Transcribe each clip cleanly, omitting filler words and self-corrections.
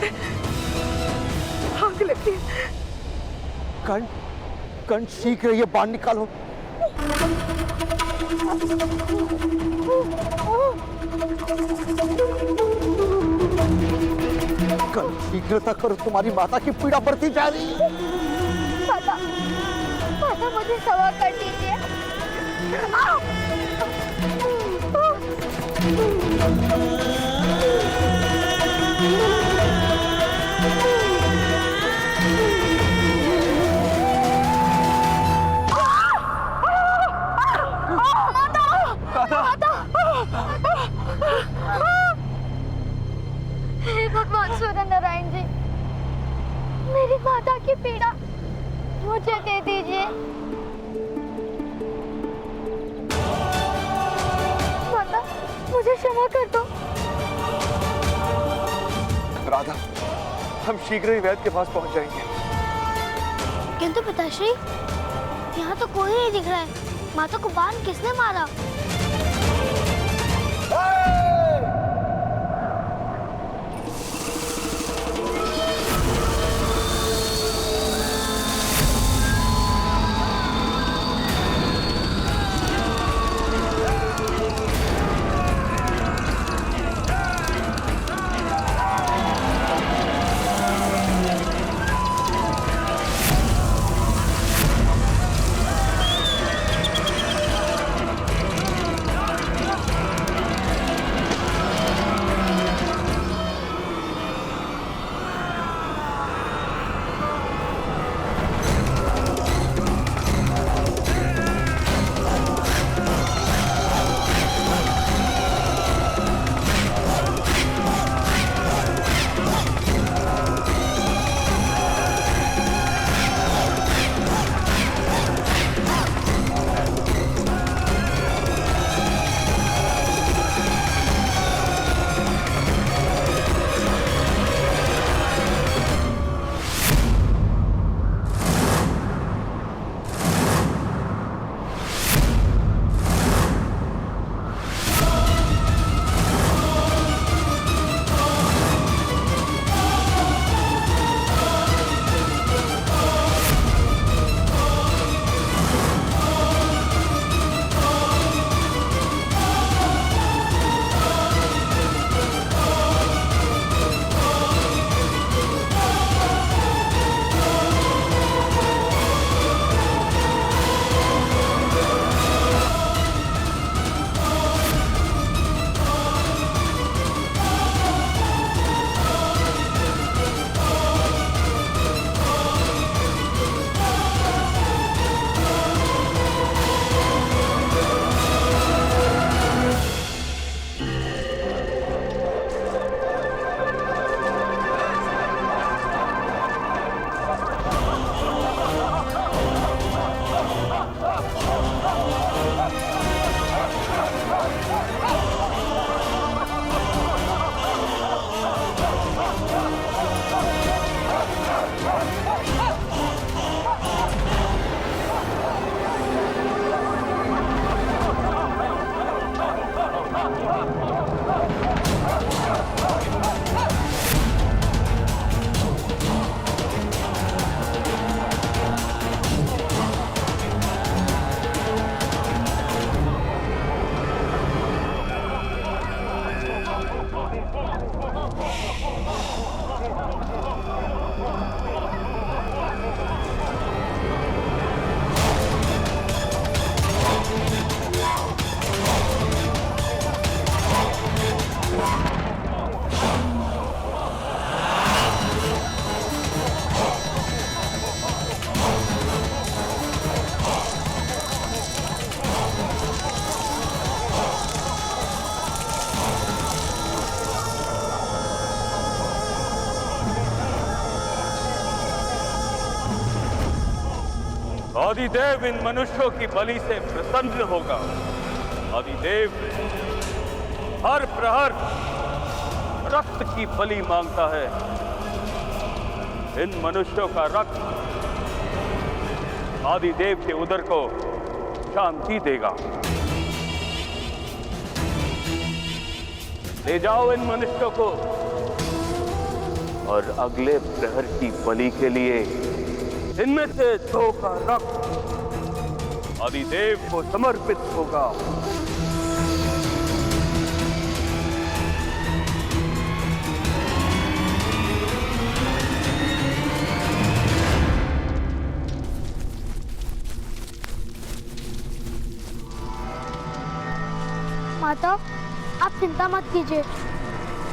से आग लगती है। कर्ण शीघ्र ये बाण निकालो। कर्ण शीघ्रता करो, तुम्हारी माता की पीड़ा बढ़ती जा रही है। माता, माता मुझे क्षमा कर दीजिए। हे भगवान सूर्य नारायण जी, मेरी माता की पीड़ा मुझे दे दीजिए। माता, मुझे क्षमा कर दो। राधा, हम शीघ्र ही वैद्य के पास पहुंच जाएंगे। किंतु पिताश्री, यहाँ तो कोई नहीं दिख रहा है। माता को बाण किसने मारा? आदिदेव इन मनुष्यों की बलि से प्रसन्न होगा। आदिदेव हर प्रहर रक्त की बलि मांगता है। इन मनुष्यों का रक्त आदिदेव के उदर को शांति देगा। ले जाओ इन मनुष्यों को और अगले प्रहर की बलि के लिए इनमें से 2 का रक्त आदिदेव को समर्पित होगा। माता, आप चिंता मत कीजिए।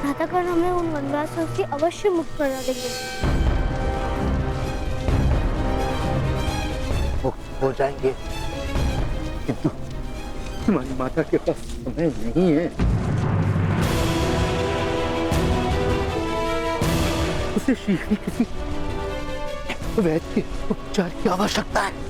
प्रातःकाल हमें उन वनवासियों से अवश्य मुक्त करा देंगे। मुक्त हो जाएंगे, किंतु तुम्हारी माता के पास समय नहीं है। उसे शीघ्र किसी वैद्य के उपचार की आवश्यकता है।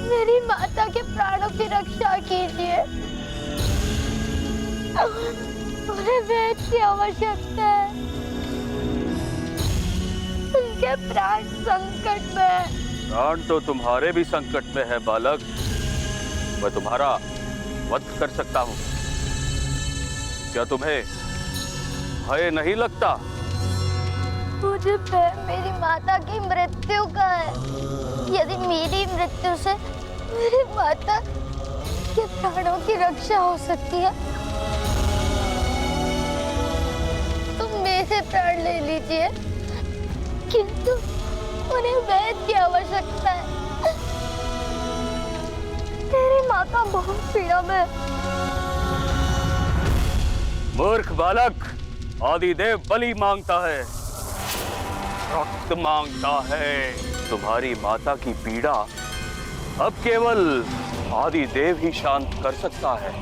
मेरी माता के प्राणों की रक्षा कीजिए। उन्हें वैद्य की आवश्यकता है। उनके प्राण संकट में है। प्राण तो तुम्हारे भी संकट में है बालक। मैं तुम्हारा वध कर सकता हूँ। क्या तुम्हें भय नहीं लगता? मुझे भय मेरी माता की मृत्यु का है। यदि मेरी मृत्यु से मेरी माता के प्राणों की रक्षा हो सकती है तो मेरे प्राण ले लीजिए, किंतु उन्हें वैद्य की आवश्यकता है। मेरी माता बहुत पीड़ा में है। मूर्ख बालक, आदिदेव बलि मांगता है, रक्त मांगता है। तुम्हारी माता की पीड़ा अब केवल आदिदेव ही शांत कर सकता है।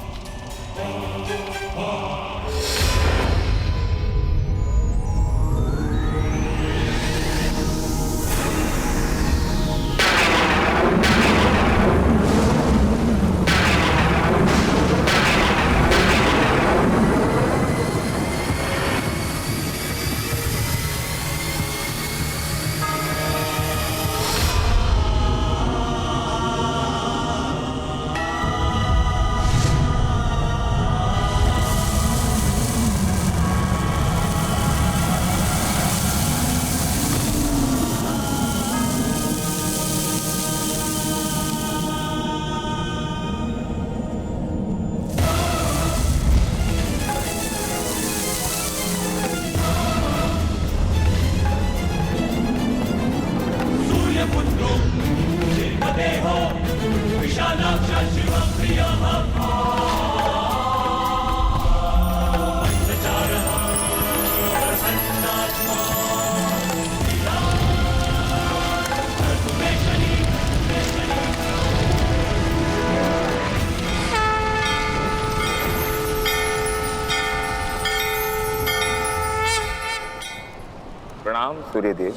प्रणाम सूर्यदेव।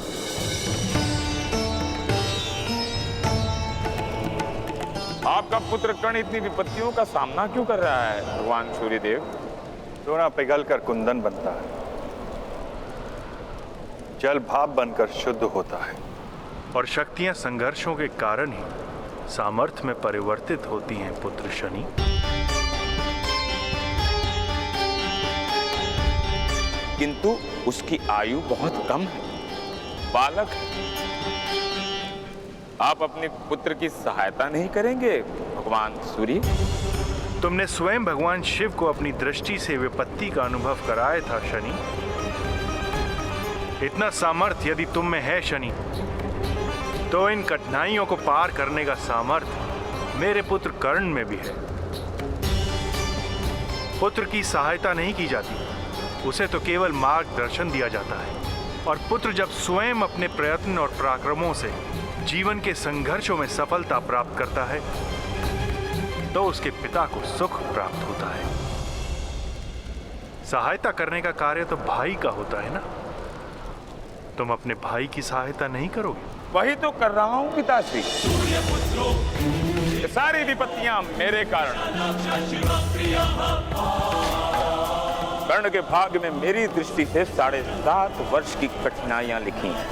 आपका पुत्र कर्ण इतनी विपत्तियों का सामना क्यों कर रहा है भगवान सूर्यदेव? सोना पिघलकर कुंदन बनता है, जल भाप बनकर शुद्ध होता है, और शक्तियां संघर्षों के कारण ही सामर्थ्य में परिवर्तित होती हैं पुत्र शनि। किंतु उसकी आयु बहुत कम है, बालक। आप अपने पुत्र की सहायता नहीं करेंगे भगवान सूर्य? तुमने स्वयं भगवान शिव को अपनी दृष्टि से विपत्ति का अनुभव कराया था शनि। इतना सामर्थ्य यदि तुम में है शनि, तो इन कठिनाइयों को पार करने का सामर्थ्य मेरे पुत्र कर्ण में भी है। पुत्र की सहायता नहीं की जाती, उसे तो केवल मार्गदर्शन दिया जाता है। और पुत्र जब स्वयं अपने प्रयत्न और पराक्रमों से जीवन के संघर्षों में सफलता प्राप्त करता है तो उसके पिता को सुख प्राप्त होता है। सहायता करने का कार्य तो भाई का होता है ना। तुम अपने भाई की सहायता नहीं करोगे? वही तो कर रहा हूँ पिताश्री। ये सारी विपत्तियां मेरे कारण। कर्ण के भाग्य में मेरी दृष्टि से 7.5 वर्ष की कठिनाइयां लिखी हैं।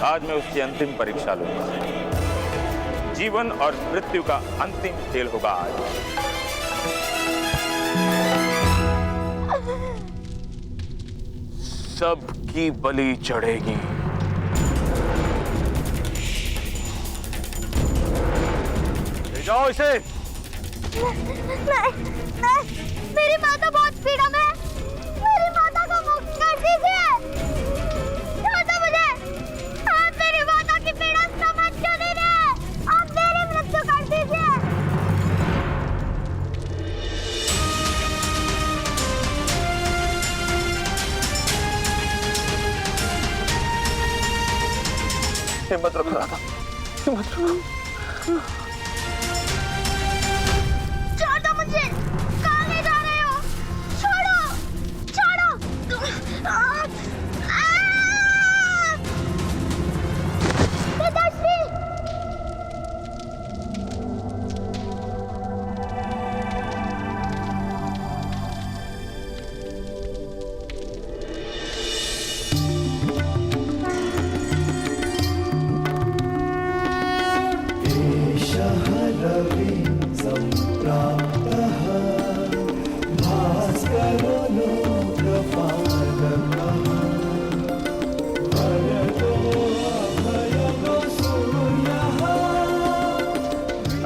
आज मैं उसकी अंतिम परीक्षा लूंगा। जीवन और मृत्यु का अंतिम खेल होगा आज। सबकी बलि चढ़ेगी। ले जाओ इसे। नहीं, मेरी माता बहुत पीड़ा में है। मेरी माता को मुक्त कर दीजिए। छोड़ दो मुझे। आप मेरी माता की पीड़ा समझ क्यों नहीं रहे? आप मेरी मृत्यु कर दीजिए। हिम्मत रखो राधा, हिम्मत रखो। छोड़ दो मुझे। कहाँ ले जा रहे हो? छोड़ो, छोड़ो। पिताश्री।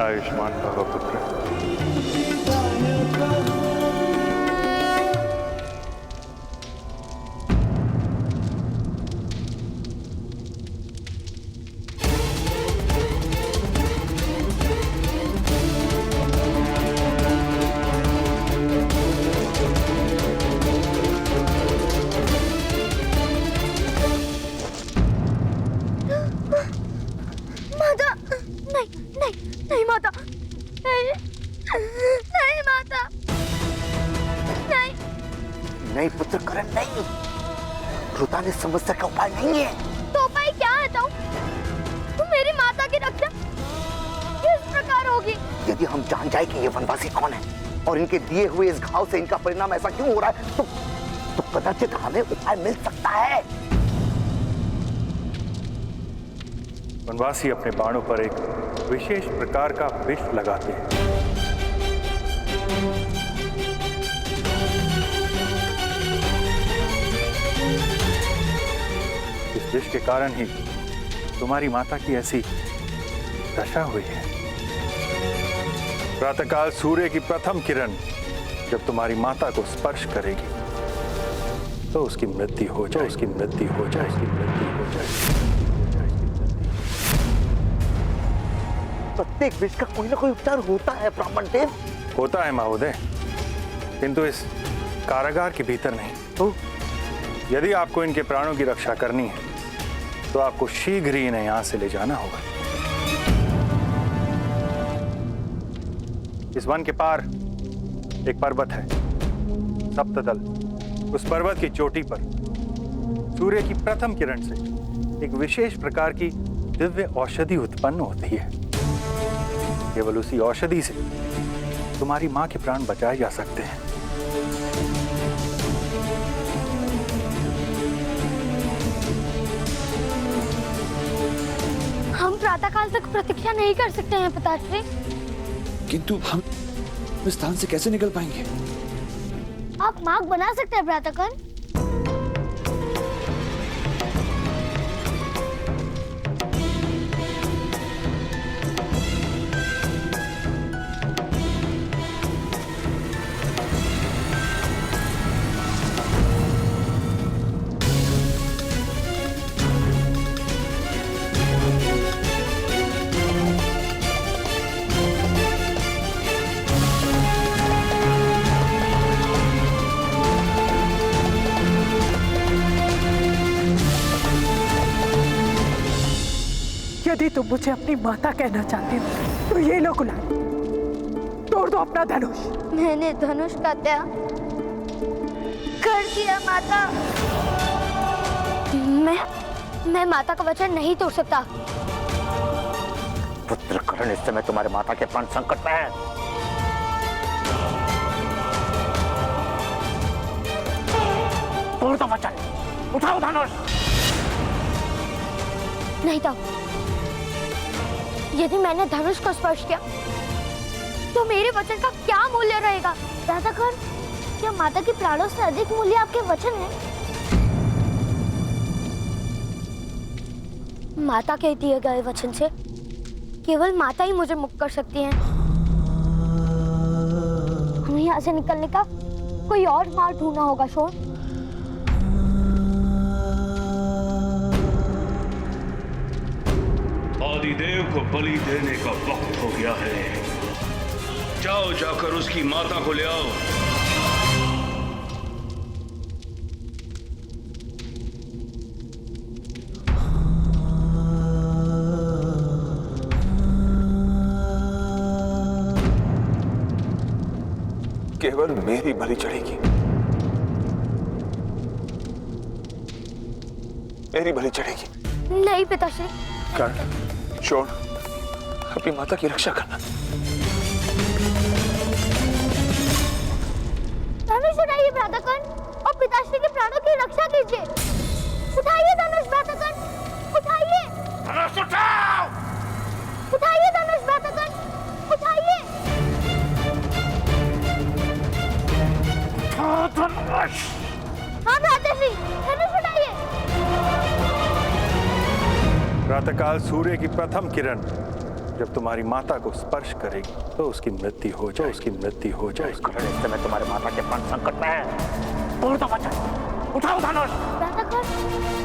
आयुष्मान भव पुत्र। माता, नहीं, नहीं, नहीं माता, नहीं, नहीं माता, नहीं। नहीं पुत्र करण, नहीं। रुता ने समस्या का उपाय नहीं है। तो उपाय क्या है ताऊ? मेरी माता की रक्षा किस प्रकार होगी? यदि हम जान जाए कि ये वनवासी कौन है और इनके दिए हुए इस घाव से इनका परिणाम ऐसा क्यों हो रहा है, तो कदाचित हमें उपाय मिल सकता है। वनवासी अपने बाणों पर एक विशेष प्रकार का विष लगाते हैं। इस विष के कारण ही तुम्हारी माता की ऐसी दशा हुई है। प्रातःकाल सूर्य की प्रथम किरण जब तुम्हारी माता को स्पर्श करेगी तो उसकी मृत्यु हो जाए, उसकी मृत्यु हो जाए, उसकी मृत्यु हो जाए। प्रत्येक विष का कोई ना कोई उपचार होता है ब्राह्मण देव। होता है महोदय, किंतु इस कारागार के भीतर नहीं। तो यदि आपको इनके प्राणों की रक्षा करनी है तो आपको शीघ्र ही इन्हें यहां से ले जाना होगा। इस वन के पार एक पर्वत है, सप्तदल। उस पर्वत की चोटी पर सूर्य की प्रथम किरण से एक विशेष प्रकार की दिव्य औषधि उत्पन्न होती है। केवल उसी औषधि से तुम्हारी मां के प्राण बचाए जा सकते हैं। हम प्रातःकाल तक प्रतीक्षा नहीं कर सकते हैं पिताश्री। किंतु हम इस स्थान से कैसे निकल पाएंगे? आप मार्ग बना सकते हैं प्रातःकाल। यदि तुम मुझे अपनी माता कहना चाहते हो तो ये लो गुलाब, छोड़ दो अपना धनुष। मैंने धनुष का त्याग कर दिया माता। मैं माता का वचन नहीं तोड़ सकता। पुत्र करण, इस समय तुम्हारे माता के प्राण संकट में है। तोड़ दो वचन, उठाओ धनुष। नहीं तो यदि मैंने धनुष को स्पर्श किया तो मेरे वचन का क्या मूल्य रहेगा? राधाकर्ण, क्या माता के प्राणों से अधिक मूल्य आपके वचन है? माता के दिए गए वचन से केवल माता ही मुझे मुक्त कर सकती हैं। हमें यहाँ से निकलने का कोई और मार्ग ढूंढना होगा। शोर, आदिदेव को बलि देने का वक्त हो गया है। जाओ, जाकर उसकी माता को ले आओ। केवल मेरी बलि चढ़ेगी, मेरी बलि चढ़ेगी। नहीं पिताश्री। कर्ण, शोण, अपनी माता की रक्षा करना। धनुष उठाइए भ्राताकर्ण और पिताश्री के प्राणों की रक्षा कीजिए। उठाइए धनुष भ्राताकर्ण, उठाइए। धनुष उठाओ। उठाइए धनुष भ्राताकर्ण, उठाइए। धनुष। हाँ भ्राताश्री, धनुष उठाइए। प्रातःकाल सूर्य की प्रथम किरण जब तुम्हारी माता को स्पर्श करेगी तो उसकी मृत्यु हो जाएगी, उसकी मृत्यु हो जाएगी। करण, इस समय तुम्हारे माता के प्राण संकट में है। तोड़ दो वचन, उठाओ धनुष। भ्राताकर्ण,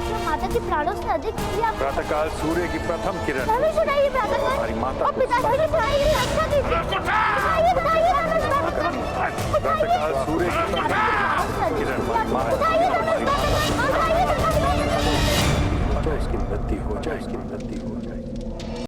क्या माता के प्राणों से अधिक मूल्य आपके? प्रातःकाल सूर्य की प्रथम किरण धनुष उठाइए भ्राताकर्ण हमारी माता और को पिताश्री की रक्षा कीजिए। उठाइए,